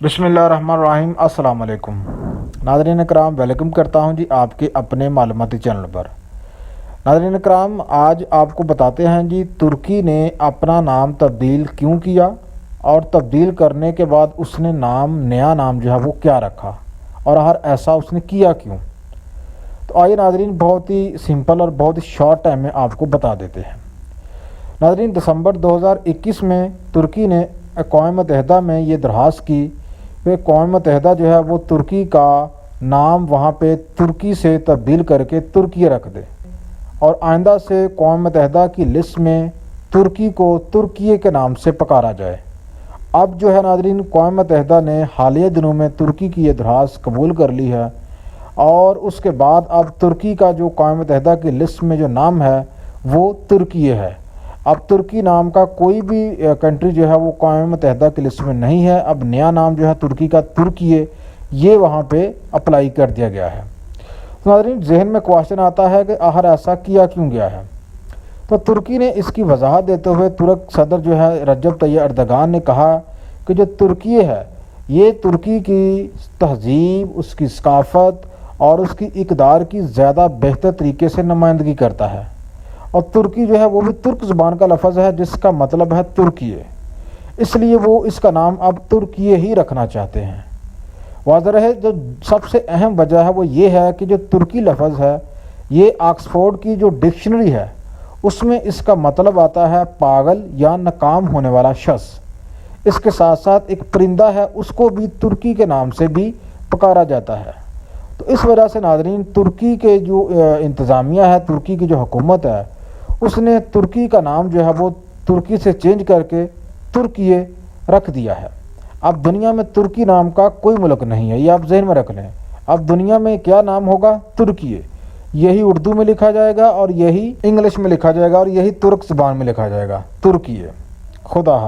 बिस्मिल्लाहिर्रहमानिर्रहीम। अस्सलाम वालेकुम नाज़रीन कराम, वेलकम करता हूं जी आपके अपने मालूमाती चैनल पर। नाज़रीन कराम, आज आपको बताते हैं जी तुर्की ने अपना नाम तब्दील क्यों किया और तब्दील करने के बाद उसने नया नाम जो है वो क्या रखा और हर ऐसा उसने किया क्यों। तो आइए नाज़रीन, बहुत ही सिंपल और बहुत ही शॉर्ट टाइम में आपको बता देते हैं। नाज़रीन, दिसंबर 2021 में तुर्की ने अक़वाम मुत्तहिदा में ये दरख्वास्त की कि अक़वाम मुत्तहिदा जो है वो तुर्की का नाम वहाँ पे तुर्की से तब्दील करके तुर्की रख दे और आइंदा से अक़वाम मुत्तहिदा की लिस्ट में तुर्की को तुर्की के नाम से पुकारा जाए। अब जो है नाज़रीन, अक़वाम मुत्तहिदा ने हालिया दिनों में तुर्की की ये दरख्वास्त कबूल कर ली है और उसके बाद अब तुर्की का जो अक़वाम मुत्तहिदा की लिस्ट में जो नाम है वो तुर्की है। अब तुर्की नाम का कोई भी कंट्री जो है वो अक़वाम मुत्तहिदा की लिस्ट में नहीं है। अब नया नाम जो है तुर्की का तुर्की ये वहाँ पे अप्लाई कर दिया गया है। तो नाज़रीन, जहन में क्वेश्चन आता है कि आखिर ऐसा किया क्यों गया है। तो तुर्की ने इसकी वजाहत देते हुए तुर्क सदर जो है रजब तैयब एर्दोगान ने कहा कि जो तुर्की है ये तुर्की की तहज़ीब, उसकी सकाफ़त और उसकी इक़दार की ज़्यादा बेहतर तरीके से नुमाइंदगी करता है और तुर्की जो है वो भी तुर्क ज़बान का लफ्ज़ है जिसका मतलब है तुर्की, इसलिए वो इसका नाम अब तुर्की ही रखना चाहते हैं। वाज़ह है, जो सबसे अहम वजह है वो ये है कि जो तुर्की लफ्ज़ है ये ऑक्सफोर्ड की जो डिक्शनरी है उसमें इसका मतलब आता है पागल या नाकाम होने वाला शख्स। इसके साथ साथ एक परिंदा है उसको भी तुर्की के नाम से भी पुकारा जाता है। तो इस वजह से नाज़रीन, तुर्की के जो इंतज़ामिया है, तुर्की की जो हुकूमत है, उसने तुर्की का नाम जो है वो तुर्की से चेंज करके तुर्की रख दिया है। अब दुनिया में तुर्की नाम का कोई मुल्क नहीं है, ये आप जहन में रख लें। अब दुनिया में क्या नाम होगा? तुर्की। यही उर्दू में लिखा जाएगा और यही इंग्लिश में लिखा जाएगा और यही तुर्क ज़बान में लिखा जाएगा, तुर्की। खुदा।